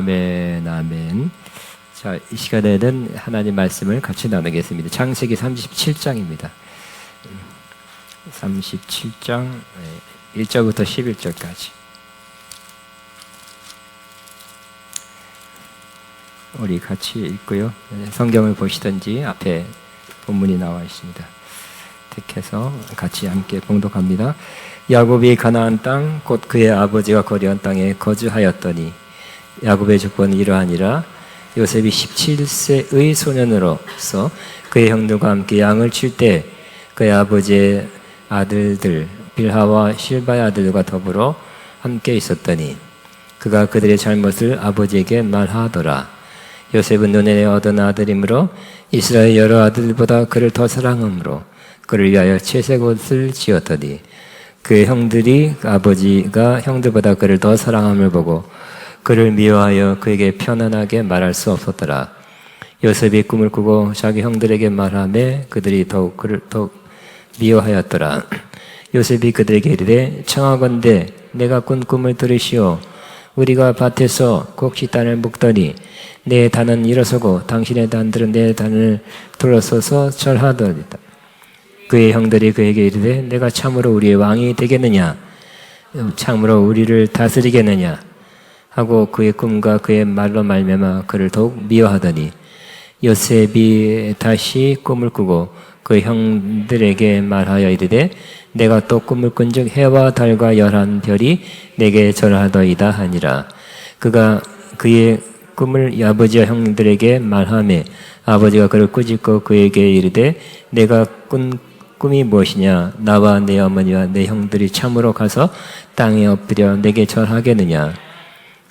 아멘, 아멘. 자, 이 시간에는 하나님 말씀을 같이 나누겠습니다. 창세기 37장입니다. 37장 1절부터 11절까지. 우리 같이 읽고요. 성경을 보시든지 앞에 본문이 나와 있습니다. 택해서 같이 함께 봉독합니다. 야곱이 가나안 땅 곧 그의 아버지가 거류한 땅에 거주하였더니 야곱의 조건은 이러하니라. 요셉이 17세의 소년으로서 그의 형들과 함께 양을 칠 때 그의 아버지의 아들들 빌하와 실바의 아들들과 더불어 함께 있었더니 그가 그들의 잘못을 아버지에게 말하더라. 요셉은 눈에 얻은 아들이므로 이스라엘 여러 아들보다 그를 더 사랑함으로 그를 위하여 채색 옷을 지었더니 그의 형들이 아버지가 형들보다 그를 더 사랑함을 보고 그를 미워하여 그에게 편안하게 말할 수 없었더라. 요셉이 꿈을 꾸고 자기 형들에게 말하매 그들이 더욱 그를 더욱 미워하였더라. 요셉이 그들에게 이르되 청하건대 내가 꾼 꿈을 들으시오. 우리가 밭에서 곡식단을 묶더니 내 단은 일어서고 당신의 단들은 내 단을 둘러서서 절하더이다. 그의 형들이 그에게 이르되 내가 참으로 우리의 왕이 되겠느냐? 참으로 우리를 다스리겠느냐? 하고 그의 꿈과 그의 말로 말미암아 그를 더욱 미워하더니 요셉이 다시 꿈을 꾸고 그 형들에게 말하여 이르되 내가 또 꿈을 꾼즉 해와 달과 열한 별이 내게 절하더이다 하니라. 그가 그의 꿈을 아버지와 형들에게 말하매 아버지가 그를 꾸짖고 그에게 이르되 내가 꾼 꿈이 무엇이냐? 나와 내 어머니와 내 형들이 참으로 가서 땅에 엎드려 내게 절하겠느냐?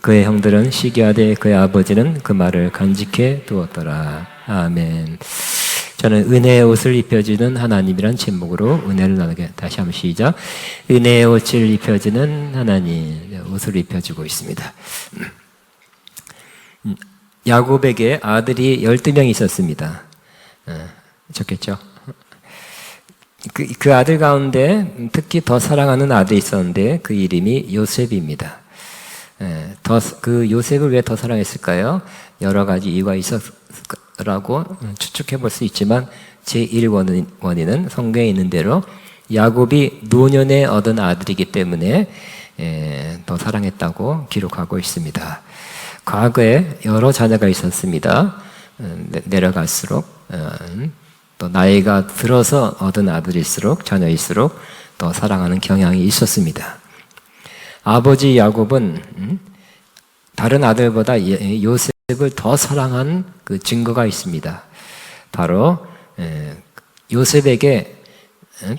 그의 형들은 시기하되 그의 아버지는 그 말을 간직해 두었더라. 아멘. 저는 은혜의 옷을 입혀주는 하나님이란 제목으로 은혜를 나누게 다시 한번 시작. 은혜의 옷을 입혀주는 하나님, 옷을 입혀주고 있습니다. 야곱에게 아들이 12명 있었습니다. 좋겠죠? 그 아들 가운데 특히 더 사랑하는 아들이 있었는데 그 이름이 요셉입니다. 그 요셉을 왜 더 사랑했을까요? 여러 가지 이유가 있었라고 추측해 볼 수 있지만 제1원인은 성경에 있는 대로 야곱이 노년에 얻은 아들이기 때문에 더 사랑했다고 기록하고 있습니다. 과거에 여러 자녀가 있었습니다. 내려갈수록 또 나이가 들어서 얻은 아들일수록 자녀일수록 더 사랑하는 경향이 있었습니다. 아버지 야곱은 다른 아들보다 요셉을 더 사랑한 그 증거가 있습니다. 바로 요셉에게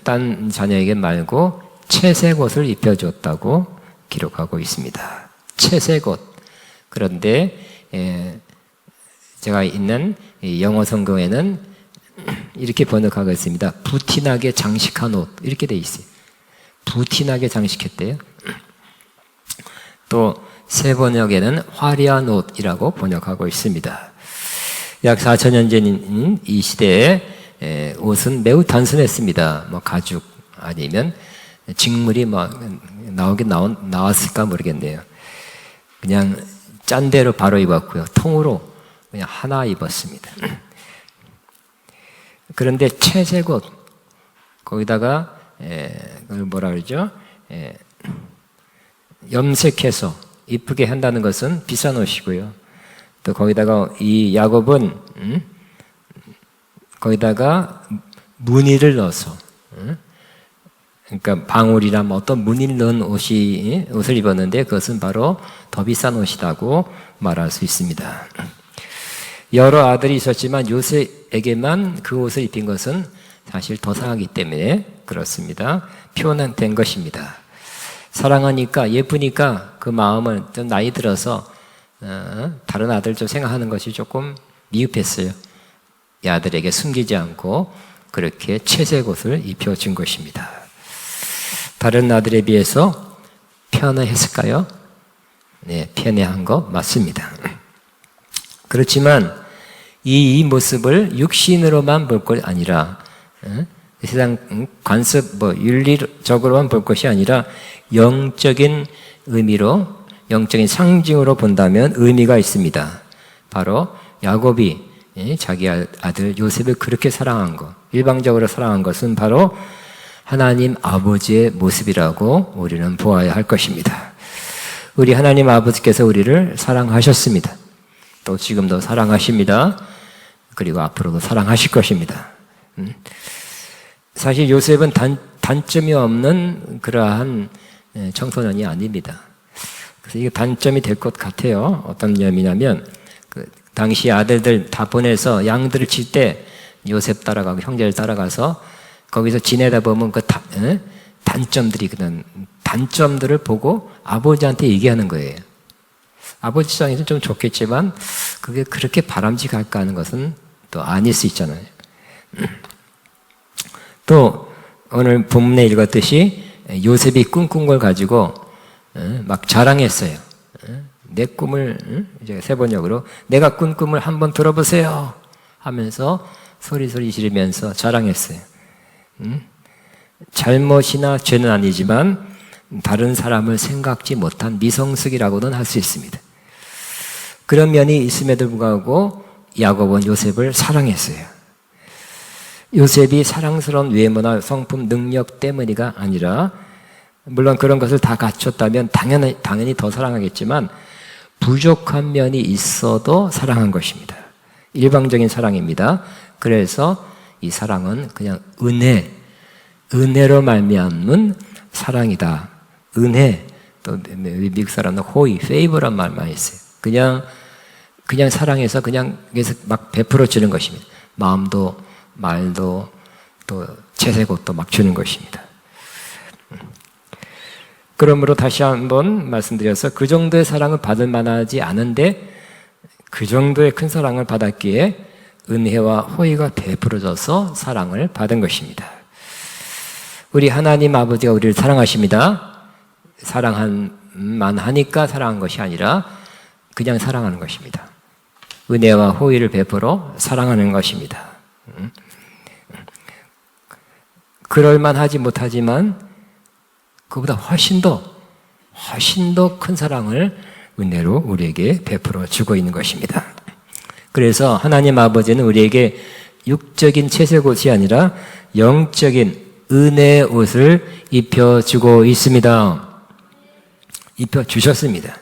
딴 자녀에게 말고 채색 옷을 입혀줬다고 기록하고 있습니다. 채색 옷. 그런데 제가 있는 영어 성경에는 이렇게 번역하고 있습니다. 부티나게 장식한 옷 이렇게 돼 있어요. 부티나게 장식했대요. 또 새 번역에는 화려한 옷이라고 번역하고 있습니다. 약 4,000년 전인 이 시대에 옷은 매우 단순했습니다. 뭐 가죽 아니면 직물이 나왔을까 모르겠네요. 그냥 짠 대로 바로 입었고요. 통으로 그냥 하나 입었습니다. 그런데 채색 옷 거기다가 그걸 뭐라 그러죠? 염색해서 이쁘게 한다는 것은 비싼 옷이고요. 또 거기다가 이 야곱은 거기다가 무늬를 넣어서 그러니까 방울이나 어떤 무늬를 넣은 옷을 입었는데 그것은 바로 더 비싼 옷이라고 말할 수 있습니다. 여러 아들이 있었지만 요셉에게만 그 옷을 입힌 것은 사실 더 사랑하기 때문에 그렇습니다. 표현된 것입니다. 사랑하니까 예쁘니까 그 마음을 좀 나이 들어서 다른 아들 좀 생각하는 것이 조금 미흡했어요. 이 아들에게 숨기지 않고 그렇게 채색 옷을 입혀준 것입니다. 다른 아들에 비해서 편애했을까요? 네, 편애한 거 맞습니다. 그렇지만 이 모습을 육신으로만 볼 것이 아니라 세상 관습 윤리적으로만 볼 것이 아니라 영적인 의미로 영적인 상징으로 본다면 의미가 있습니다. 바로 야곱이 자기 아들 요셉을 그렇게 사랑한 것, 일방적으로 사랑한 것은 바로 하나님 아버지의 모습이라고 우리는 보아야 할 것입니다. 우리 하나님 아버지께서 우리를 사랑하셨습니다. 또 지금도 사랑하십니다. 그리고 앞으로도 사랑하실 것입니다. 사실 요셉은 단점이 없는 그러한 청소년이 아닙니다. 그래서 이게 단점이 될 것 같아요. 어떤 점이냐면 당시 아들들 다 보내서 양들을 칠 때 요셉 따라가고 형제를 따라가서 거기서 지내다 보면 그 단점들이 그런 단점들을 보고 아버지한테 얘기하는 거예요. 아버지 입장에서는 좀 좋겠지만 그게 그렇게 바람직할까 하는 것은 또 아닐 수 있잖아요. 또 오늘 본문에 읽었듯이 요셉이 꿈꾼 걸 가지고 막 자랑했어요. 내 꿈을 이제 세 번역으로 내가 꾼 꿈을 한번 들어보세요 하면서 소리 지르면서 자랑했어요. 잘못이나 죄는 아니지만 다른 사람을 생각지 못한 미성숙이라고는 할 수 있습니다. 그런 면이 있음에도 불구하고 야곱은 요셉을 사랑했어요. 요셉이 사랑스러운 외모나 성품, 능력 때문이가 아니라 물론 그런 것을 다 갖췄다면 당연히 더 사랑하겠지만 부족한 면이 있어도 사랑한 것입니다. 일방적인 사랑입니다. 그래서 이 사랑은 그냥 은혜로 말미암는 사랑이다. 은혜, 또 미국 사람은 호의, 페이버란 말 많이 써요. 그냥 사랑해서 그냥 막 베풀어 주는 것입니다. 마음도 말도 또 채색옷도 막 주는 것입니다. 그러므로 다시 한번 말씀드려서 그 정도의 사랑을 받을 만하지 않은데 그 정도의 큰 사랑을 받았기에 은혜와 호의가 베풀어져서 사랑을 받은 것입니다. 우리 하나님 아버지가 우리를 사랑하십니다. 사랑만 하니까 사랑한 것이 아니라 그냥 사랑하는 것입니다. 은혜와 호의를 베풀어 사랑하는 것입니다. 그럴만하지 못하지만 그보다 훨씬 더 큰 사랑을 은혜로 우리에게 베풀어 주고 있는 것입니다. 그래서 하나님 아버지는 우리에게 육적인 채색옷이 아니라 영적인 은혜의 옷을 입혀주고 있습니다. 입혀주셨습니다.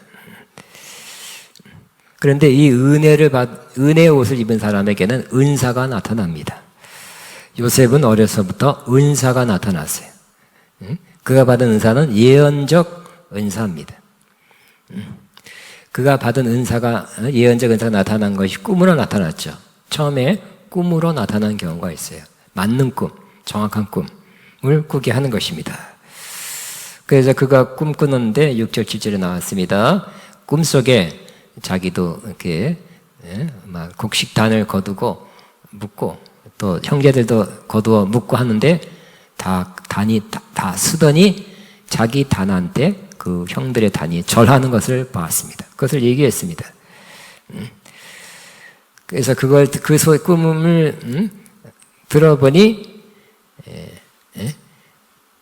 그런데 이 은혜의 옷을 입은 사람에게는 은사가 나타납니다. 요셉은 어려서부터 은사가 나타났어요. 그가 받은 은사는 예언적 은사입니다. 그가 받은 은사가 예언적 은사가 나타난 것이 꿈으로 나타났죠. 처음에 꿈으로 나타난 경우가 있어요. 맞는 꿈, 정확한 꿈을 꾸게 하는 것입니다. 그래서 그가 꿈꾸는데 6절 7절에 나왔습니다. 꿈속에 자기도 이렇게 막 곡식단을 거두고 묻고 또 형제들도 거두어 묻고 하는데 단이 다 쓰더니 자기 단한테 그 형들의 단이 절하는 것을 봤습니다. 그것을 얘기했습니다. 그래서 그 꿈을 들어보니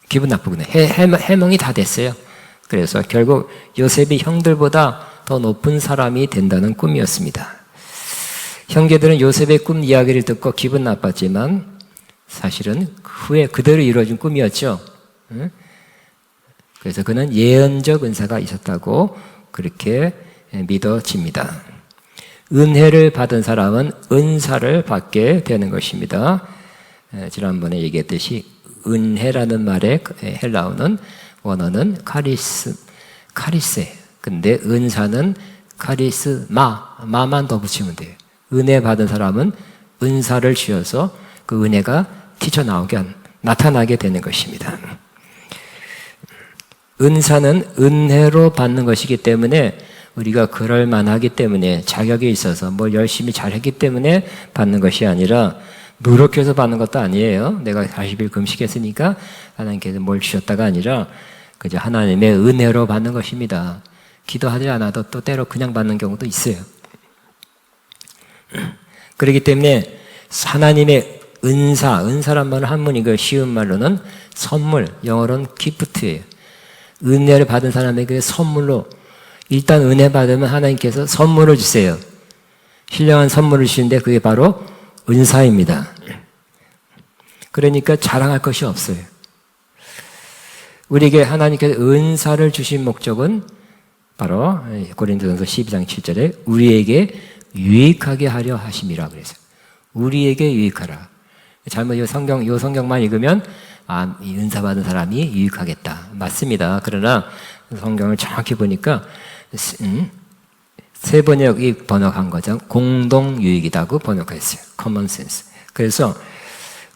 기분 나쁘군요. 해몽이 다 됐어요. 그래서 결국 요셉이 형들보다 더 높은 사람이 된다는 꿈이었습니다. 형제들은 요셉의 꿈 이야기를 듣고 기분 나빴지만 사실은 후에 그대로 이루어진 꿈이었죠. 그래서 그는 예언적 은사가 있었다고 그렇게 믿어집니다. 은혜를 받은 사람은 은사를 받게 되는 것입니다. 지난번에 얘기했듯이 은혜라는 말의 헬라어는 원어는 카리세. 근데 은사는 마만 더 붙이면 돼요. 은혜 받은 사람은 은사를 주어서 그 은혜가 나타나게 되는 것입니다. 은사는 은혜로 받는 것이기 때문에 우리가 그럴 만하기 때문에 자격이 있어서 뭘 열심히 잘했기 때문에 받는 것이 아니라 노력해서 받는 것도 아니에요. 내가 40일 금식했으니까 하나님께서 뭘 주셨다가 아니라 그저 하나님의 은혜로 받는 것입니다. 기도하지 않아도 또 때로 그냥 받는 경우도 있어요. 그렇기 때문에 하나님의 은사란 말은 한문이 그 쉬운 말로는 선물, 영어로는 기프트예요. 은혜를 받은 사람에게 선물로 일단 은혜 받으면 하나님께서 선물을 주세요. 신령한 선물을 주시는데 그게 바로 은사입니다. 그러니까 자랑할 것이 없어요. 우리에게 하나님께서 은사를 주신 목적은 바로 고린도전서 12장 7절에 우리에게 유익하게 하려 하심이라 그랬어요. 우리에게 유익하라. 잘못 이 성경만 읽으면 이 은사 받은 사람이 유익하겠다. 맞습니다. 그러나 성경을 정확히 보니까 세 번역이 번역한 거죠. 공동 유익이라고 번역했어요. common sense. 그래서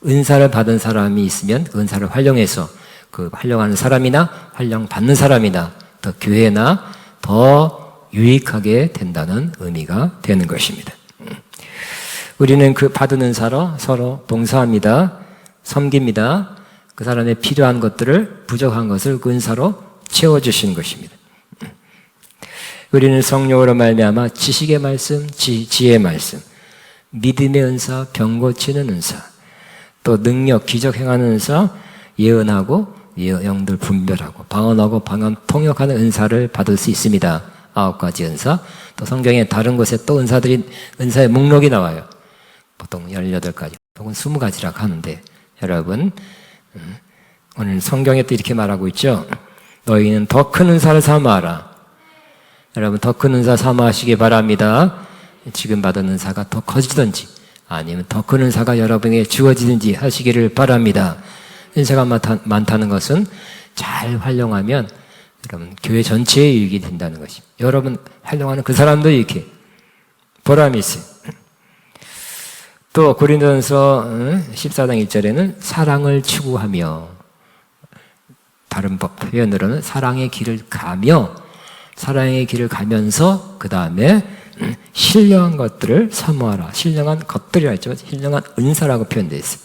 은사를 받은 사람이 있으면 은사를 활용해서 그 활용하는 사람이나 활용받는 사람이나 더 교회나 더 유익하게 된다는 의미가 되는 것입니다. 우리는 그 받은 은사로 서로 봉사합니다. 섬깁니다. 그 사람의 필요한 것들을 부족한 것을 그 은사로 채워주시는 것입니다. 우리는 성령으로 말미암아 지식의 말씀, 지혜의 말씀, 믿음의 은사, 병 고치는 은사, 또 능력, 기적 행하는 은사, 예언하고 영들 분별하고 방언하고 방언 통역하는 은사를 받을 수 있습니다. 9가지 은사. 또 성경에 다른 곳에 또 은사의 목록이 나와요. 보통 18가지 혹은 20가지라고 하는데 여러분 오늘 성경에 또 이렇게 말하고 있죠. 너희는 더 큰 은사를 삼아라. 여러분 더 큰 은사 삼아하시기 바랍니다. 지금 받은 은사가 더 커지든지 아니면 더 큰 은사가 여러분에게 주어지든지 하시기를 바랍니다. 은사가 많다는 것은 잘 활용하면 여러분 교회 전체에 유익이 된다는 것입니다. 여러분 활용하는 그 사람도 이렇게 보람이 있어요. 또 고린도전서 14장 1절에는 사랑을 추구하며 다른 표현으로는 사랑의 길을 가면서 그 다음에 신령한 것들을 사모하라. 신령한 것들이라 했죠. 신령한 은사라고 표현되어 있어요.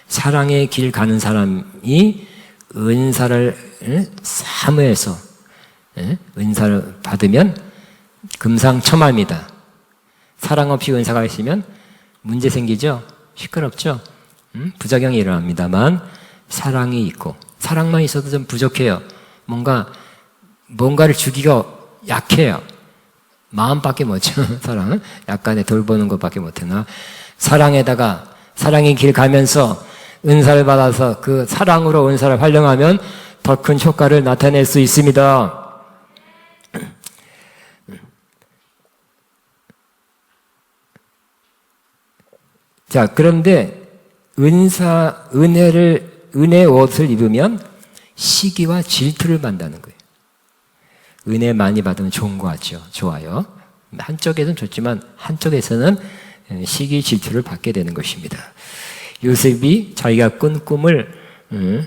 사랑의 길 가는 사람이 은사를 사모해서 은사를 받으면 금상첨화입니다. 사랑 없이 은사가 있으면 문제 생기죠? 시끄럽죠? 부작용이 일어납니다만 사랑이 있고 사랑만 있어도 좀 부족해요. 뭔가를 주기가 약해요. 마음밖에 못해요. 사랑은 약간의 돌보는 것밖에 못하나 사랑에다가 사랑의 길 가면서 은사를 받아서 그 사랑으로 은사를 활용하면 더 큰 효과를 나타낼 수 있습니다. 자, 그런데 은혜의 옷을 입으면 시기와 질투를 만다는 거예요. 은혜 많이 받으면 좋은 거 같죠? 좋아요. 한쪽에서는 좋지만 한쪽에서는 시기 질투를 받게 되는 것입니다. 요셉이 자기가 꾼 꿈을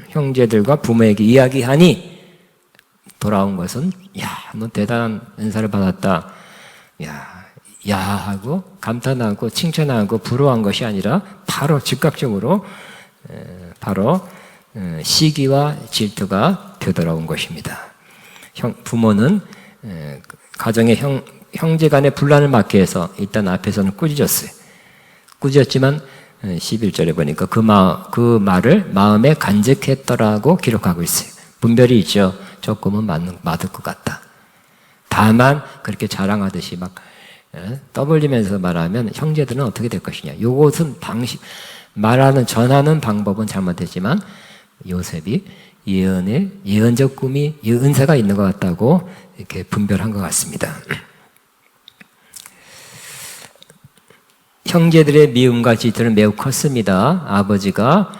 형제들과 부모에게 이야기하니 돌아온 것은 너 대단한 은사를 받았다. 야 하고 감탄하고 칭찬하고 부러워한 것이 아니라 바로 즉각적으로 시기와 질투가 되돌아온 것입니다. 부모는 가정의 형제 간의 분란을 막기 위해서 일단 앞에서는 꾸짖었어요. 꾸짖었지만 11절에 보니까 그 말을 마음에 간직했더라고 기록하고 있어요. 분별이 있죠. 조금은 맞을 것 같다. 다만 그렇게 자랑하듯이 막 떠벌리면서 말하면 형제들은 어떻게 될 것이냐. 요것은 전하는 방법은 잘못했지만 요셉이 예언적 꿈이 은사가 있는 것 같다고 이렇게 분별한 것 같습니다. 형제들의 미움과 질투는 매우 컸습니다. 아버지가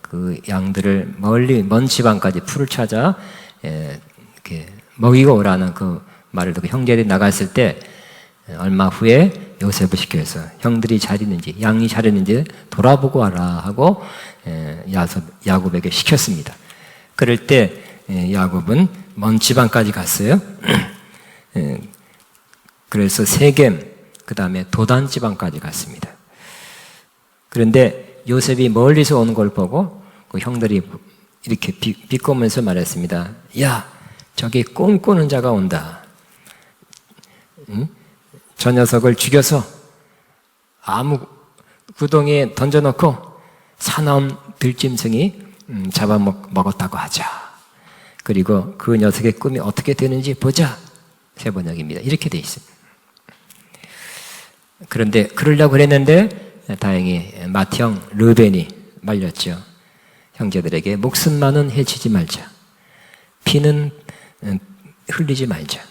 그 양들을 먼 지방까지 풀을 찾아 이렇게 먹이고 오라는 그 말을 듣고 형제들이 나갔을 때 얼마 후에 요셉을 시켜서 형들이 잘 있는지 양이 잘 있는지 돌아보고 와라 하고 야곱에게 시켰습니다. 그럴 때 야곱은 먼 지방까지 갔어요. 그래서 세겜 그 다음에 도단 지방까지 갔습니다. 그런데 요셉이 멀리서 오는 걸 보고 그 형들이 이렇게 비꼬면서 말했습니다. 야, 저기 꿈꾸는 자가 온다. 저 녀석을 죽여서 아무 구덩이에 던져놓고 사나운 들짐승이 잡아먹었다고 하자. 그리고 그 녀석의 꿈이 어떻게 되는지 보자. 새 번역입니다. 이렇게 돼 있어요. 그런데 그러려고 그랬는데 다행히 맏형 르벤이 말렸죠. 형제들에게 목숨만은 해치지 말자. 피는 흘리지 말자.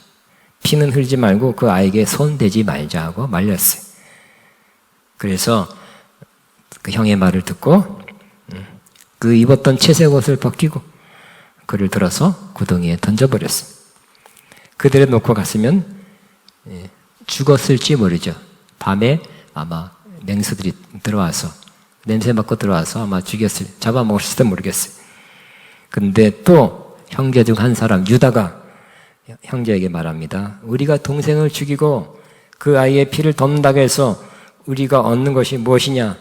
피는 흘리지 말고 그 아이에게 손 대지 말자 하고 말렸어요. 그래서 그 형의 말을 듣고 그 입었던 채색 옷을 벗기고 그를 들어서 구덩이에 던져버렸어요. 그대로 놓고 갔으면 죽었을지 모르죠. 밤에 아마 맹수들이 들어와서 냄새 맡고 들어와서 아마 잡아먹었을지도 모르겠어요. 근데 또 형제 중 한 사람 유다가 형제에게 말합니다. 우리가 동생을 죽이고 그 아이의 피를 덮는다고 해서 우리가 얻는 것이 무엇이냐?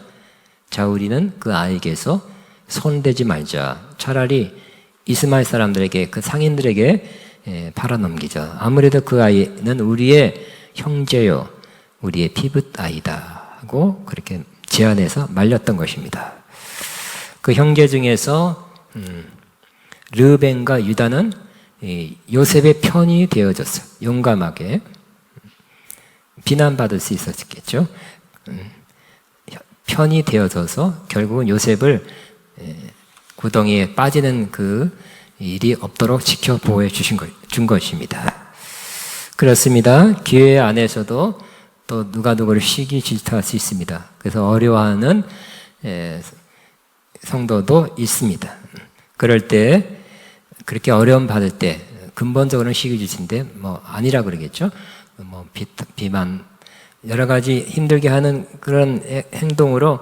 자, 우리는 그 아이에게서 손대지 말자. 차라리 이스마엘 사람들에게, 그 상인들에게 팔아넘기자. 아무래도 그 아이는 우리의 형제요, 우리의 피붓 아이다 하고 그렇게 제안해서 말렸던 것입니다. 그 형제 중에서 르벤과 유다는 요셉의 편이 되어졌어요. 용감하게 비난받을 수 있었겠죠. 편이 되어져서 결국은 요셉을 구덩이에 빠지는 그 일이 없도록 지켜 보호해 준 것입니다. 그렇습니다. 교회 안에서도 또 누가 누구를 시기 질투할 수 있습니다. 그래서 어려워하는 성도도 있습니다. 그럴 때 그렇게 어려움 받을 때 근본적으로는 시기 질투인데 아니라 그러겠죠. 비만 여러 가지 힘들게 하는 그런 행동으로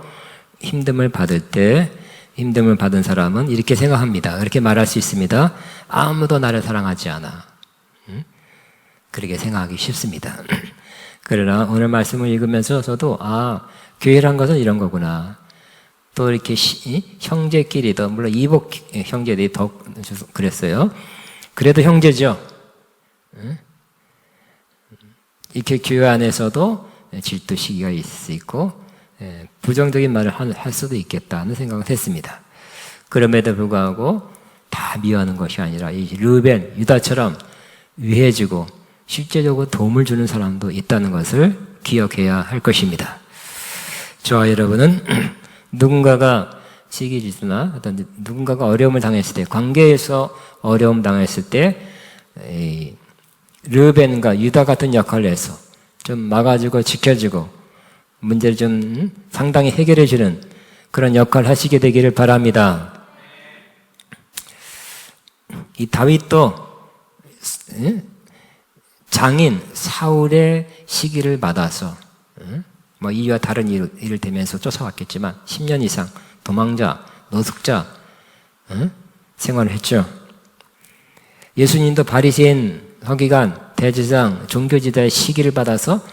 힘듦을 받을 때 힘듦을 받은 사람은 이렇게 생각합니다. 그렇게 말할 수 있습니다. 아무도 나를 사랑하지 않아. 그렇게 생각하기 쉽습니다. 그러나 오늘 말씀을 읽으면서 저도 교회란 것은 이런 거구나. 또 이렇게 형제끼리도 물론 이복 형제들이 더 그랬어요. 그래도 형제죠. 이렇게 교회 안에서도 질투 시기가 있을 수 있고 부정적인 말을 할 수도 있겠다는 생각을 했습니다. 그럼에도 불구하고 다 미워하는 것이 아니라 이 르벤, 유다처럼 위해주고 실제적으로 도움을 주는 사람도 있다는 것을 기억해야 할 것입니다. 저와 여러분은 누군가가 시기질투나 어떤 누군가가 어려움을 당했을 때, 관계에서 어려움 당했을 때 르벤과 유다 같은 역할을 해서 좀 막아주고 지켜주고 문제를 좀 상당히 해결해주는 그런 역할을 하시게 되기를 바랍니다. 이 다윗도 장인 사울의 시기를 받아서 이와 다른 일을 대면서 쫓아왔겠지만 10년 이상 도망자, 노숙자 생활을 했죠. 예수님도 바리새인, 서기관, 대제사장, 종교지도의 시기를 받아서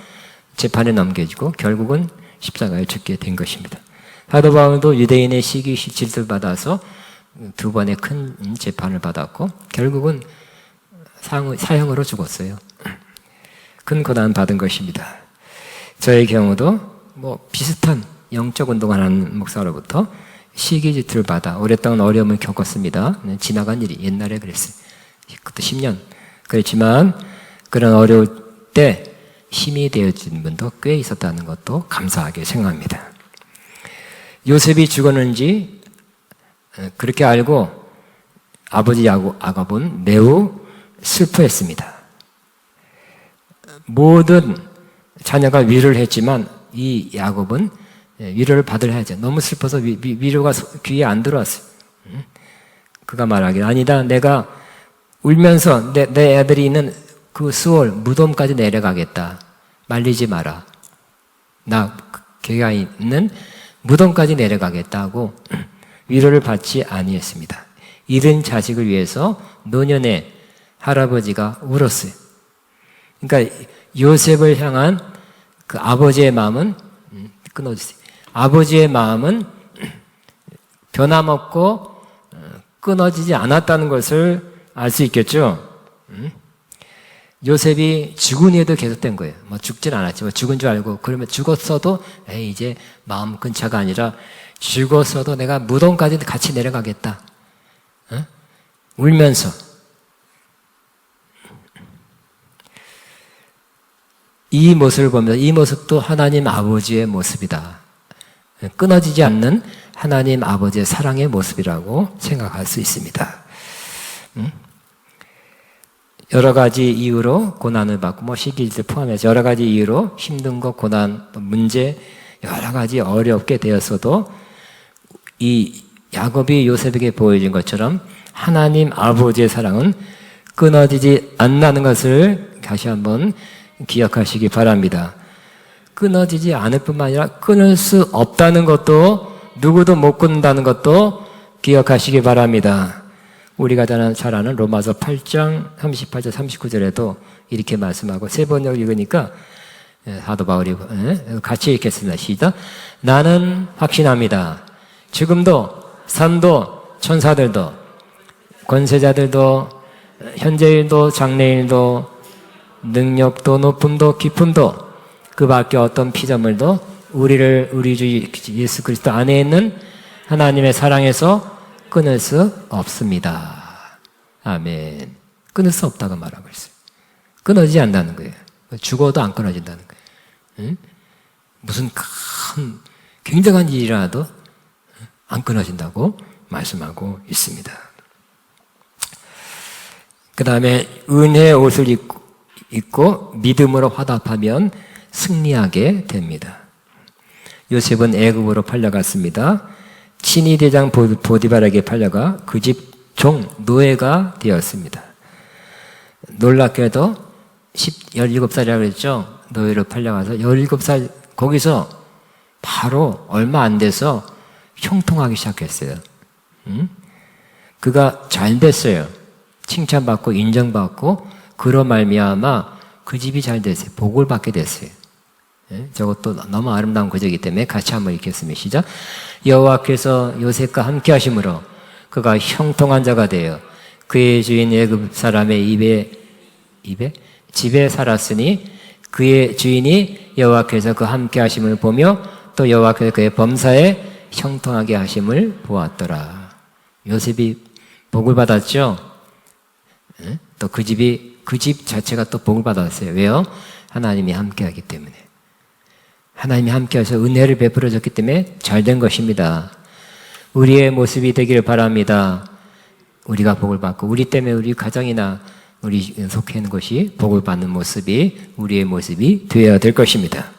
재판에 넘겨지고 결국은 십자가에 죽게 된 것입니다. 사도 바울도 유대인의 시기 질투를 받아서 두 번의 큰 재판을 받았고 결국은 사형으로 죽었어요. 큰 고난 받은 것입니다. 저의 경우도 비슷한 영적 운동을 하는 목사로부터 시기 질투를 받아 오랫동안 어려움을 겪었습니다. 지나간 일이 옛날에 그랬어요. 그것도 10년 그렇지만 그런 어려울 때 힘이 되어준 분도 꽤 있었다는 것도 감사하게 생각합니다. 요셉이 죽었는지 그렇게 알고 아버지 야곱은 매우 슬퍼했습니다. 모든 자녀가 위로를 했지만 이 야곱은 위로를 받으려 하죠. 너무 슬퍼서 위로가 귀에 안 들어왔어요. 그가 말하기를 아니다. 내가 울면서 내 애들이 있는 그 수월 무덤까지 내려가겠다. 말리지 마라. 나 교회가 있는 무덤까지 내려가겠다고 위로를 받지 아니했습니다. 잃은 자식을 위해서 노년에 할아버지가 울었어요. 그러니까 요셉을 향한 그 아버지의 마음은 끊어주세요. 아버지의 마음은 변함없고 끊어지지 않았다는 것을 알 수 있겠죠. 요셉이 죽은 후에도 계속된 거예요. 죽진 않았지만 죽은 줄 알고 그러면 죽었어도 이제 마음 근처가 아니라 죽었어도 내가 무덤까지 같이 내려가겠다. 울면서 이 모습을 보면서 이 모습도 하나님 아버지의 모습이다. 끊어지지 않는 하나님 아버지의 사랑의 모습이라고 생각할 수 있습니다. 여러 가지 이유로 고난을 받고 시기를 포함해서 여러 가지 이유로 힘든 것, 고난, 문제 여러 가지 어렵게 되었어도 이 야곱이 요셉에게 보여준 것처럼 하나님 아버지의 사랑은 끊어지지 않는다는 것을 다시 한번 기억하시기 바랍니다. 끊어지지 않을 뿐만 아니라 끊을 수 없다는 것도, 누구도 못 끊는다는 것도 기억하시기 바랍니다. 우리가 잘 아는 로마서 8장 38절 39절에도 이렇게 말씀하고 세 번역 읽으니까 사도 바울이 같이 읽겠습니다. 시작. 나는 확신합니다. 지금도 산도 천사들도 권세자들도 현재일도 장래일도 능력도 높음도 깊음도 그 밖에 어떤 피조물도 우리 주 예수 그리스도 안에 있는 하나님의 사랑에서 끊을 수 없습니다. 아멘. 끊을 수 없다고 말하고 있어요. 끊어지지 않는다는 거예요. 죽어도 안 끊어진다는 거예요. 응? 무슨 큰 굉장한 일이라도 안 끊어진다고 말씀하고 있습니다. 그 다음에 은혜의 옷을 입고 믿음으로 화답하면 승리하게 됩니다. 요셉은 애굽으로 팔려갔습니다. 친위 대장 보디발에게 팔려가 그 집 종 노예가 되었습니다. 놀랍게도 17살이라고 그랬죠. 노예로 팔려가서 17살 거기서 바로 얼마 안 돼서 형통하기 시작했어요. 그가 잘 됐어요. 칭찬받고 인정받고 그로 말미암아 그 집이 잘 됐어요. 복을 받게 됐어요. 저것도 너무 아름다운 구절이기 때문에 같이 한번 읽겠습니다. 시작. 여호와께서 요셉과 함께 하심으로 그가 형통한 자가 되어 그의 주인 애굽 사람의 집에 살았으니 그의 주인이 여호와께서 그 함께 하심을 보며 또 여호와께서 그의 범사에 형통하게 하심을 보았더라. 요셉이 복을 받았죠. 또 그 집 자체가 또 복을 받았어요. 왜요? 하나님이 함께 하기 때문에. 하나님이 함께 하셔서 은혜를 베풀어 줬기 때문에 잘 된 것입니다. 우리의 모습이 되기를 바랍니다. 우리가 복을 받고 우리 때문에 우리 가정이나 우리 속해 있는 것이 복을 받는 모습이 우리의 모습이 되어야 될 것입니다.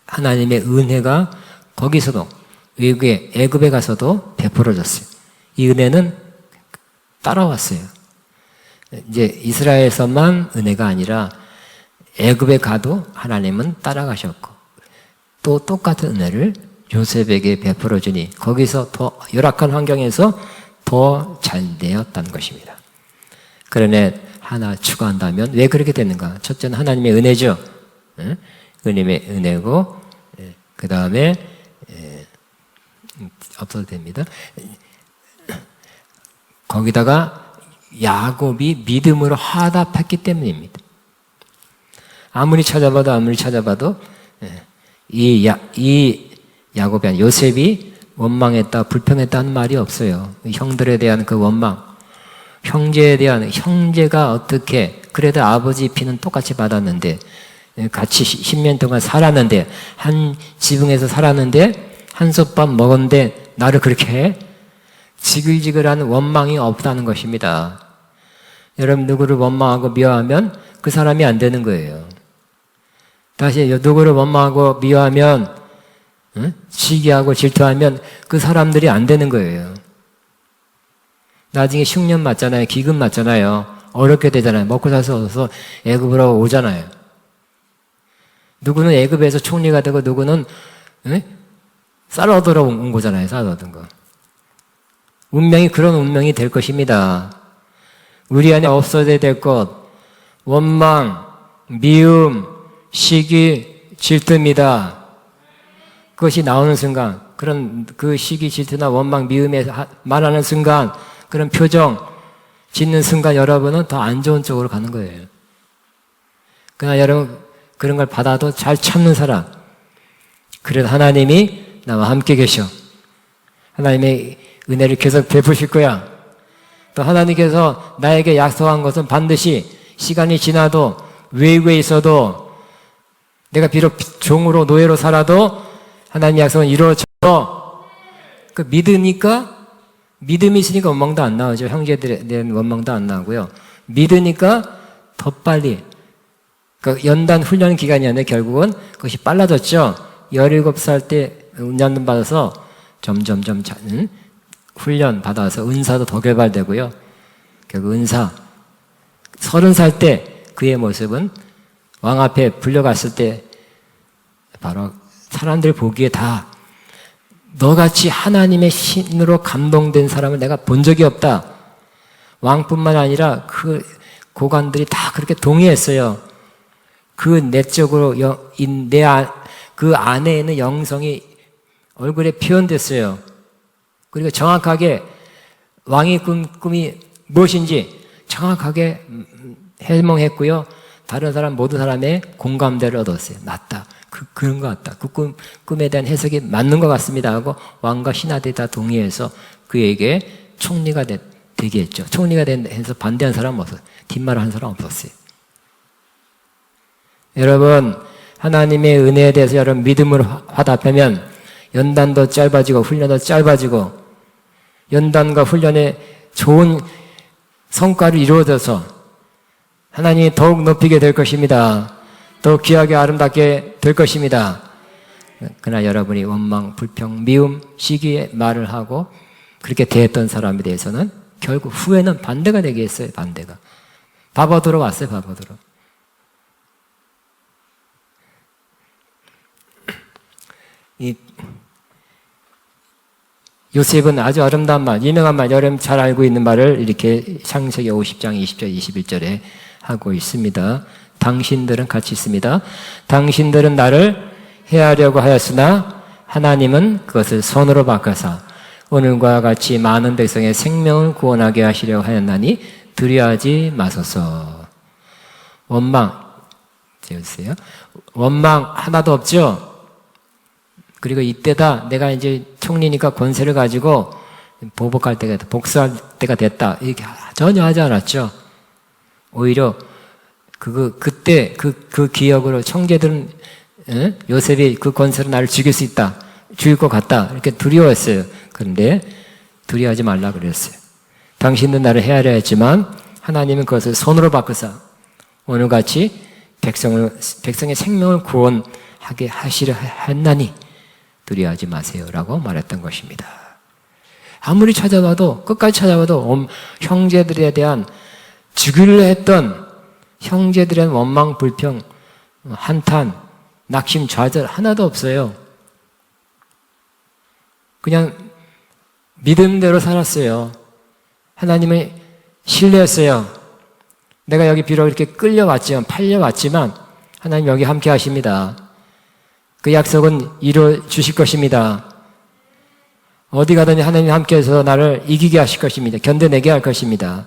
하나님의 은혜가 거기서도 외국에 애굽에 가서도 베풀어졌어요. 이 은혜는 따라왔어요. 이제 이스라엘에서만 은혜가 아니라 애굽에 가도 하나님은 따라가셨고 또 똑같은 은혜를 요셉에게 베풀어 주니 거기서 더 열악한 환경에서 더 잘 되었다는 것입니다. 그러나 하나 추가한다면 왜 그렇게 됐는가? 첫째는 하나님의 은혜죠. 은혜의 은혜고 그 다음에 없어도 됩니다. 거기다가 야곱이 믿음으로 화답했기 때문입니다. 아무리 찾아봐도 이 야곱이 아니라 요셉이 원망했다, 불평했다는 말이 없어요. 형들에 대한 그 원망, 형제에 대한 형제가 어떻게 그래도 아버지 피는 똑같이 받았는데 같이 10년 동안 살았는데 한 지붕에서 살았는데 한솥밥 먹었는데 나를 그렇게 해? 지글지글한 원망이 없다는 것입니다. 여러분 누구를 원망하고 미워하면 그 사람이 안 되는 거예요. 다시 누구를 원망하고 미워하면 시기하고 질투하면 그 사람들이 안 되는 거예요. 나중에 흉년 맞잖아요. 기근 맞잖아요. 어렵게 되잖아요. 먹고 살수 애굽으로 오잖아요. 누구는 애굽에서 총리가 되고 누구는 쌀 얻으러 온 거잖아요. 쌀 얻은 거. 운명이 그런 운명이 될 것입니다. 우리 안에 없어져야 될 것, 원망, 미움, 시기, 질투입니다. 그것이 나오는 순간, 그런 그 시기, 질투나 원망, 미움에 말하는 순간, 그런 표정 짓는 순간 여러분은 더 안 좋은 쪽으로 가는 거예요. 그러나 여러분 그런 걸 받아도 잘 참는 사람, 그래도 하나님이 나와 함께 계셔. 하나님의 은혜를 계속 베푸실 거야. 또 하나님께서 나에게 약속한 것은 반드시 시간이 지나도 외국에 있어도 내가 비록 종으로 노예로 살아도 하나님의 약속은 이루어져. 그 믿으니까 믿음이 있으니까 원망도 안 나오죠. 형제들에 대한 원망도 안 나오고요. 믿으니까 더 빨리 그 연단 훈련 기간이었는데 결국은 그것이 빨라졌죠. 17살 때 운전 받아서 점점점 훈련 받아서 은사도 더 개발되고요. 결국 은사 30살 때 그의 모습은 왕 앞에 불려갔을 때 바로 사람들 보기에 다 너같이 하나님의 신으로 감동된 사람을 내가 본 적이 없다. 왕뿐만 아니라 그 고관들이 다 그렇게 동의했어요. 그 내적으로 그 안에 있는 영성이 얼굴에 표현됐어요. 그리고 정확하게 왕의 꿈이 무엇인지 정확하게 해몽했고요. 다른 사람 모든 사람의 공감대를 얻었어요. 맞다. 그런 것 같다. 그 꿈에 대한 해석이 맞는 것 같습니다 하고 왕과 신하들이 다 동의해서 그에게 총리가 되게 했죠. 총리가 해서 반대한 사람은 없었어요. 뒷말을 한 사람 없었어요. 여러분, 하나님의 은혜에 대해서 여러분 믿음으로 화답하면 연단도 짧아지고 훈련도 짧아지고 연단과 훈련에 좋은 성과를 이루어져서 하나님이 더욱 높이게 될 것입니다. 더욱 귀하게 아름답게 될 것입니다. 그러나 여러분이 원망, 불평, 미움, 시기의 말을 하고 그렇게 대했던 사람에 대해서는 결국 후에는 반대가 되겠어요. 반대가. 바보도로 왔어요. 바보도로. 요셉은 아주 아름다운 말, 유명한 말, 여러분 잘 알고 있는 말을 이렇게 창세기 50장 20절 21절에 하고 있습니다. 당신들은 같이 있습니다. 당신들은 나를 해하려고 하였으나 하나님은 그것을 선으로 바꿔서 오늘과 같이 많은 백성의 생명을 구원하게 하시려고 하였나니 두려워하지 마소서. 원망, 재우세요. 원망 하나도 없죠? 그리고 이때다 내가 이제 총리니까 권세를 가지고 보복할 때가 됐다, 복수할 때가 됐다 이렇게 전혀 하지 않았죠. 오히려 그때 그 기억으로 청계들은 요셉이 그 권세로 나를 죽일 수 있다, 죽일 것 같다 이렇게 두려워했어요. 그런데 두려워하지 말라 그랬어요. 당신도 나를 헤아려 했지만 하나님은 그것을 손으로 바꾸사 오늘같이 백성의 생명을 구원하게 하시려 했나니 두려워하지 마세요라고 말했던 것입니다. 아무리 찾아봐도 끝까지 찾아봐도 형제들에 대한 죽이려 했던 형제들의 원망, 불평, 한탄, 낙심, 좌절 하나도 없어요. 그냥 믿음대로 살았어요. 하나님을 신뢰했어요. 내가 여기 비록 이렇게 끌려왔지만 팔려왔지만 하나님 여기 함께 하십니다. 그 약속은 이루어 주실 것입니다. 어디 가든지 하나님 함께해서 나를 이기게 하실 것입니다. 견뎌내게 할 것입니다.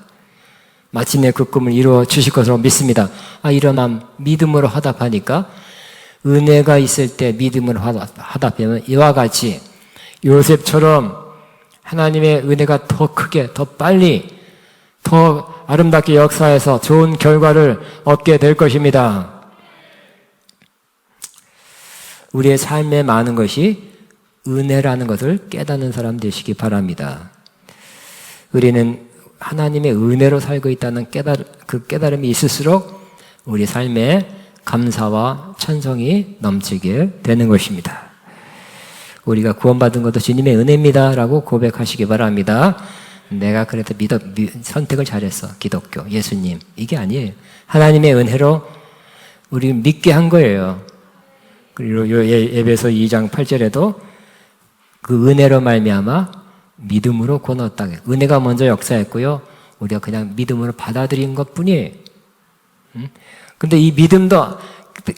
마침내 그 꿈을 이루어 주실 것으로 믿습니다. 이런 마음 믿음으로 화답하니까 은혜가 있을 때 믿음으로 화답하면 이와 같이 요셉처럼 하나님의 은혜가 더 크게 더 빨리 더 아름답게 역사해서 좋은 결과를 얻게 될 것입니다. 우리의 삶에 많은 것이 은혜라는 것을 깨닫는 사람 되시기 바랍니다. 우리는 하나님의 은혜로 살고 있다는 그 깨달음이 있을수록 우리 삶에 감사와 찬송이 넘치게 되는 것입니다. 우리가 구원받은 것도 주님의 은혜입니다 라고 고백하시기 바랍니다. 내가 그래도 선택을 잘했어. 기독교, 예수님. 이게 아니에요. 하나님의 은혜로 우리 믿게 한 거예요. 그리고 에베소 2장 8절에도 그 은혜로 말미암아 믿음으로 구원 얻었다. 은혜가 먼저 역사했고요. 우리가 그냥 믿음으로 받아들인 것뿐이에요. 근데 이 믿음도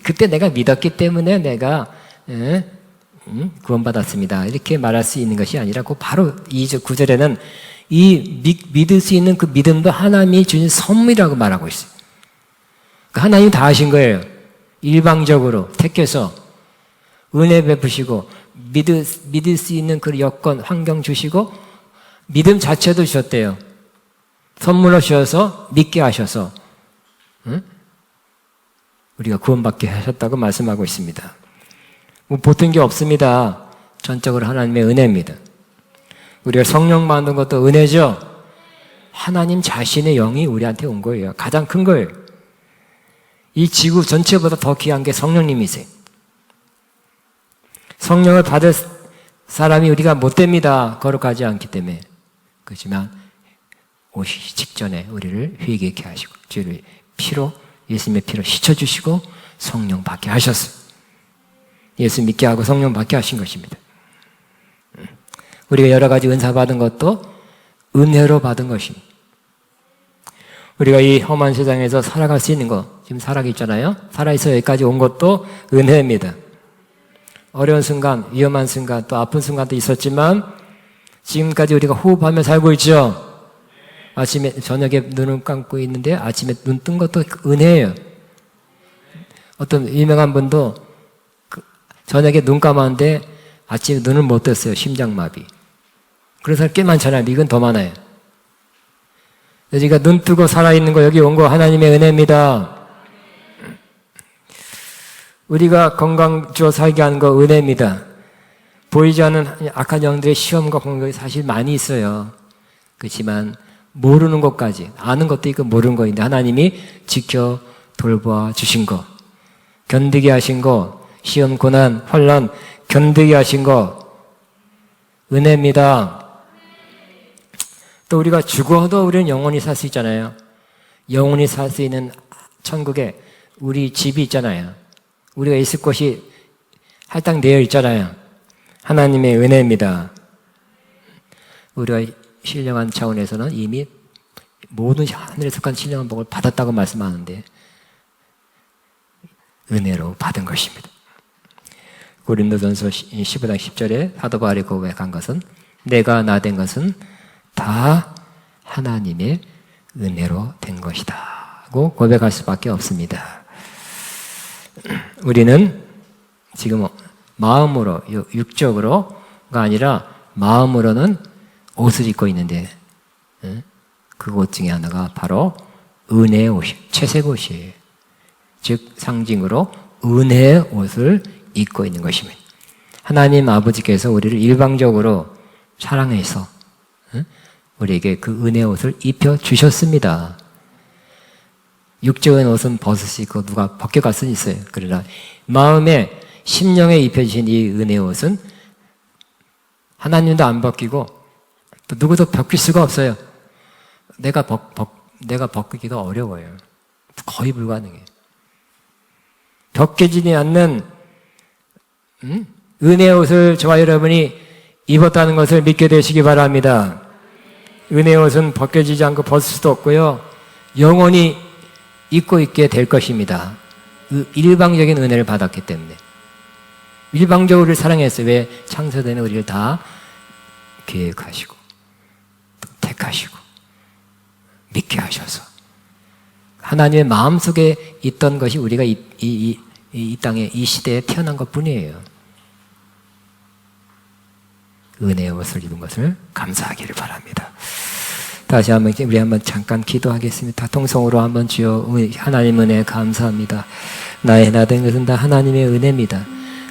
그때 내가 믿었기 때문에 내가 구원받았습니다. 이렇게 말할 수 있는 것이 아니라 바로 9절에는 이 믿을 수 있는 그 믿음도 하나님이 주신 선물이라고 말하고 있어요. 하나님이 다 하신 거예요. 일방적으로 택해서 은혜 베푸시고 믿을 수 있는 그 여건, 환경 주시고 믿음 자체도 주셨대요. 선물로 주셔서 믿게 하셔서 우리가 구원받게 하셨다고 말씀하고 있습니다. 뭐 보통 게 없습니다. 전적으로 하나님의 은혜입니다. 우리가 성령 받는 것도 은혜죠. 하나님 자신의 영이 우리한테 온 거예요. 가장 큰 거예요. 이 지구 전체보다 더 귀한 게 성령님이세요. 성령을 받을 사람이 우리가 못 됩니다. 거룩하지 않기 때문에. 그렇지만 오시기 직전에 우리를 회개케 하시고 죄를 피로, 예수님의 피로 씻어주시고 성령 받게 하셨어요. 예수 믿게 하고 성령 받게 하신 것입니다. 우리가 여러 가지 은사 받은 것도 은혜로 받은 것입니다. 우리가 이 험한 세상에서 살아갈 수 있는 것, 지금 살아있잖아요. 살아있어 여기까지 온 것도 은혜입니다. 어려운 순간, 위험한 순간, 또 아픈 순간도 있었지만 지금까지 우리가 호흡하며 살고 있죠. 아침에, 저녁에 눈을 감고 있는데 아침에 눈 뜬 것도 은혜예요. 어떤 유명한 분도 저녁에 눈 감았는데 아침에 눈을 못 떴어요. 심장마비. 그런 사람 꽤 많잖아요. 이건 더 많아요. 우리가 눈 뜨고 살아있는 거 여기 온 거 하나님의 은혜입니다. 우리가 건강 주어 살게 하는 거 은혜입니다. 보이지 않는 악한 영들의 시험과 공격이 사실 많이 있어요. 그렇지만 모르는 것까지, 아는 것도 있고 모르는 것인데 하나님이 지켜 돌보아 주신 거, 견디게 하신 거, 시험, 고난, 환난 견디게 하신 거 은혜입니다. 또 우리가 죽어도 우리는 영원히 살 수 있잖아요. 영원히 살 수 있는 천국에 우리 집이 있잖아요. 우리가 있을 곳이 할당되어 있잖아요. 하나님의 은혜입니다. 우리가 신령한 차원에서는 이미 모든 하늘에 속한 신령한 복을 받았다고 말씀하는데 은혜로 받은 것입니다. 고린도전서 15장 10절에 사도 바울이 고백한 것은 내가 나 된 것은 다 하나님의 은혜로 된 것이다고 고백할 수밖에 없습니다. 우리는 지금 마음으로, 육적으로가 아니라 마음으로는 옷을 입고 있는데 그 옷 중에 하나가 바로 은혜의 옷이, 채색 옷이에요. 즉 상징으로 은혜의 옷을 입고 있는 것입니다. 하나님 아버지께서 우리를 일방적으로 사랑해서 우리에게 그 은혜의 옷을 입혀주셨습니다. 육적인 옷은 벗을 수 있고 누가 벗겨갈 수는 있어요. 그러나 마음에 심령에 입혀주신 이 은혜의 옷은 하나님도 안 벗기고 또 누구도 벗길 수가 없어요. 내가 벗기기도 어려워요. 거의 불가능해요. 벗겨지지 않는 은혜의 옷을 저와 여러분이 입었다는 것을 믿게 되시기 바랍니다. 은혜의 옷은 벗겨지지 않고 벗을 수도 없고요. 영원히 입고 있게 될 것입니다. 일방적인 은혜를 받았기 때문에. 일방적으로 우리를 사랑했어요. 왜? 창세전에 우리를 다 계획하시고 또 택하시고 믿게 하셔서 하나님의 마음속에 있던 것이 우리가 이 땅에 이 시대에 태어난 것뿐이에요. 은혜의 옷을 입은 것을 감사하기를 바랍니다. 다시 한번 우리 한번 잠깐 기도하겠습니다. 통성으로 한번 주여 하나님 은혜 감사합니다. 나의 나 된 것은 다 하나님의 은혜입니다.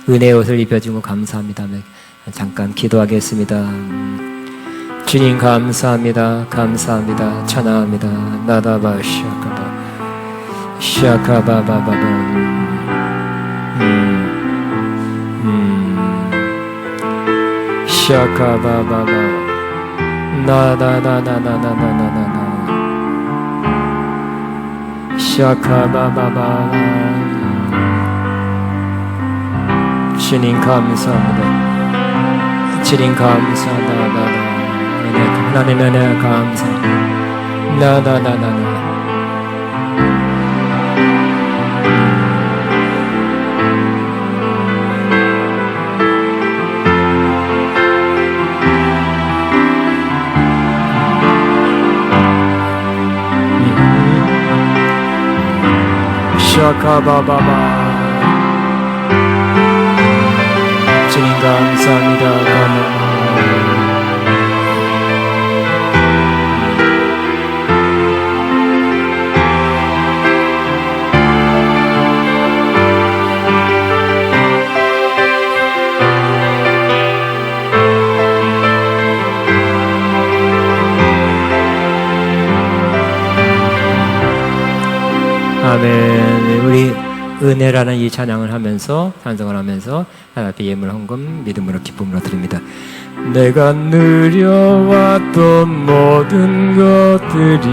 은혜의 옷을 입혀주고 감사합니다. 잠깐 기도하겠습니다. 주님 감사합니다. 감사합니다. 찬양합니다. 나다바 시아카바 시아카바바바바 시아카바바바 나다다다다다다다다 시아카바바바 주님 감사합니다. 주님 감사하다. 하나님 은혜 감사. 나다다다다 시아카바바바 주님 감사합니다. 아멘. 우리 은혜라는 이 찬양을 하면서 찬송을 하면서 하나님 앞에 예물 헌금 믿음으로 기쁨으로 드립니다. 내가 누려왔던 모든 것들이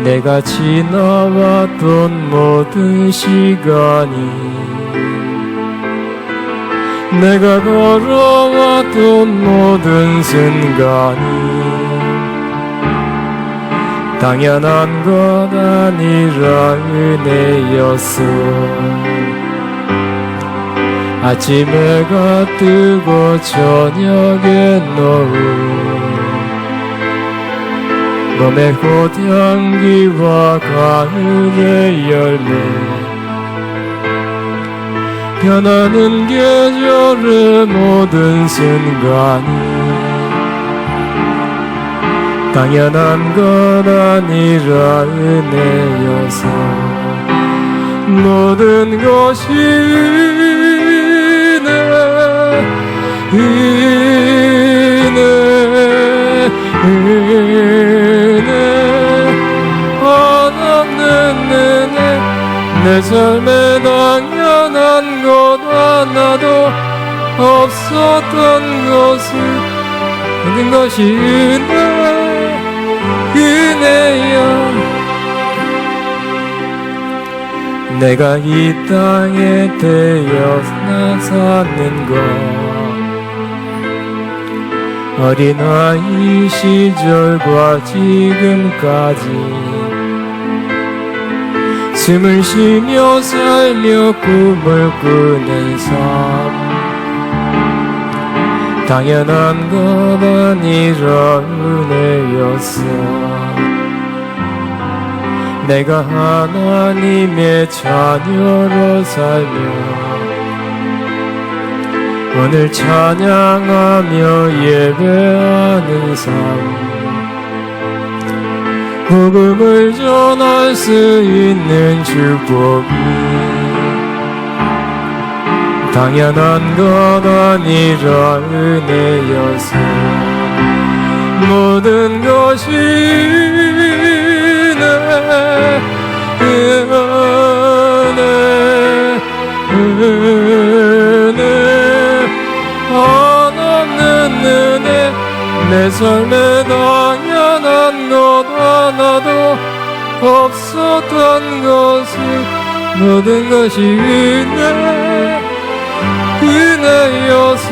내가 지나왔던 모든 시간이 내가 걸어왔던 모든 순간이 당연한 것 아니라 은혜였어. 아침 해가 뜨고 저녁에 노을 봄의 꽃향기와 가을의 열매 변하는 계절의 모든 순간이 당연한 건 아니라 은혜여서 모든 것이 은혜 한없는 은혜 내 삶에 당연한 것 하나도 없었던 것을 모든 것이 은혜야. 내가 이 땅에 태어나 사는 것 어린아이 시절과 지금까지 숨을 쉬며 살며 꿈을 꾸는 삶 당연한 것 아니라 은혜였어. 내가 하나님의 자녀로 살며 오늘 찬양하며 예배하는 삶 복음을 전할 수 있는 축복이 당연한 것 아니라 은혜여서 모든 것이 은혜 한없는 은혜 내 삶에 당연한 것 하나도 없었던 것을 모든 것이 은혜여서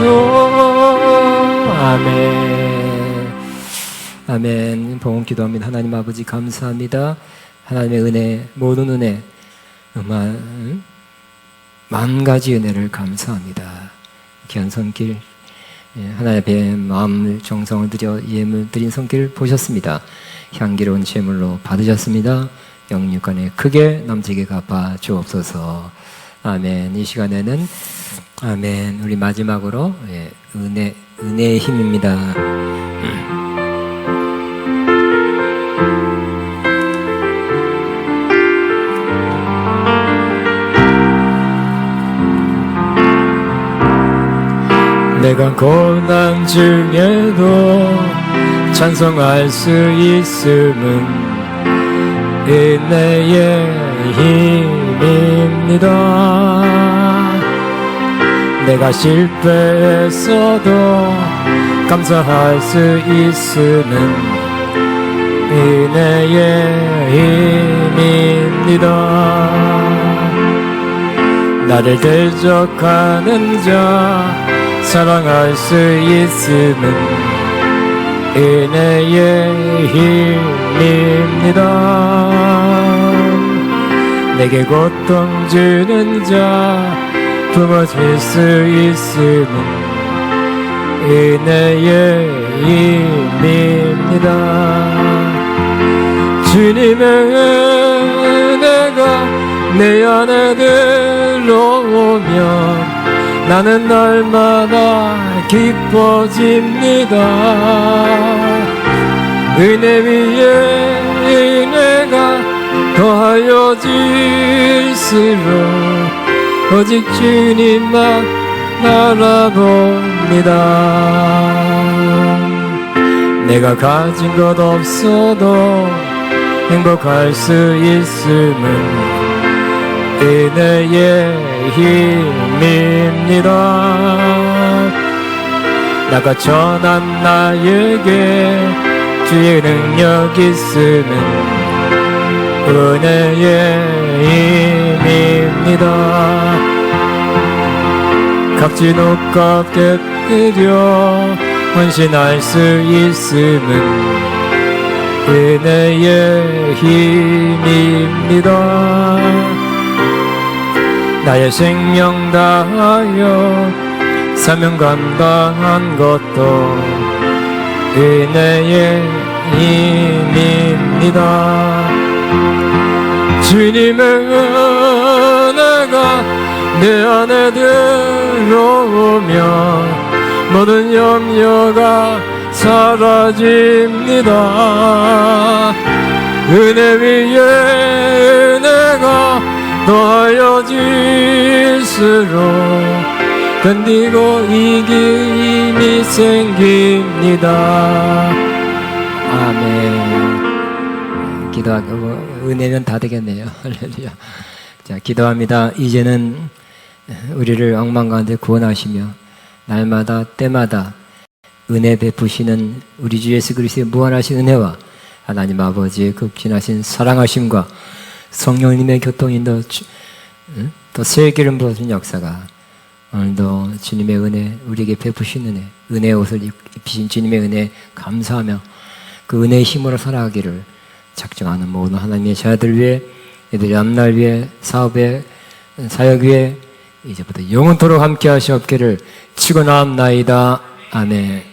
아멘. 아멘. 봉헌 기도합니다. 하나님 아버지 감사합니다. 하나님의 은혜 모든 은혜 정말 만 가지 은혜를 감사합니다. 귀한 손길 하나님 앞에 마음을 정성을 들여 예물 드린 손길 보셨습니다. 향기로운 제물로 받으셨습니다. 영육간에 크게 남지게 갚아 주옵소서. 아멘. 이 시간에는 아멘. 우리 마지막으로 은혜의 힘입니다. 내가 고난 중에도 찬송할 수 있음은 은혜의 힘입니다. 내가 실패했어도 감사할 수 있음은 은혜의 힘입니다. 나를 대적하는 자 사랑할 수 있음은 은혜의 힘입니다. 내게 고통 주는 자 품어줄 수 있음은 은혜의 힘입니다. 주님의 은혜가 내 안에 들어오면 나는 날마다 기뻐집니다. 은혜 위에 은혜가 더하여질수록 오직 주님만 바라봅니다. 내가 가진 것 없어도 행복할 수 있음은 은혜의 힘입니다. 나가 전한 나에게 주의 능력 있음은 은혜의 힘입니다. 각지 녹아 깨뜨려 헌신할 수 있음은 은혜의 힘입니다. 나의 생명 다하여 사명 감당한 것도 은혜의 힘입니다. 주님의 은혜가 내 안에 들어오며 모든 염려가 사라집니다. 은혜 위에 은혜가 더하여 질수록 견디고 이김이 생깁니다. 아멘. 기도하고 은혜는 다 되겠네요. 할렐루야. 자, 기도합니다. 이제는 우리를 억망 가운데 구원하시며 날마다 때마다 은혜 베푸시는 우리 주 예수 그리스도의 무한하신 은혜와 하나님 아버지의 극진하신 사랑하심과 성령님의 교통인도 또 새 기름 부어주는 역사가 오늘도 주님의 은혜, 우리에게 베푸신 은혜의 옷을 입히신 주님의 은혜 감사하며 그 은혜의 힘으로 살아가기를 작정하는 모든 하나님의 자들 위해, 이들의 앞날 위해, 사업에, 사역 위에 이제부터 영원토록 함께 하시옵기를 축원하옵나이다. 아멘.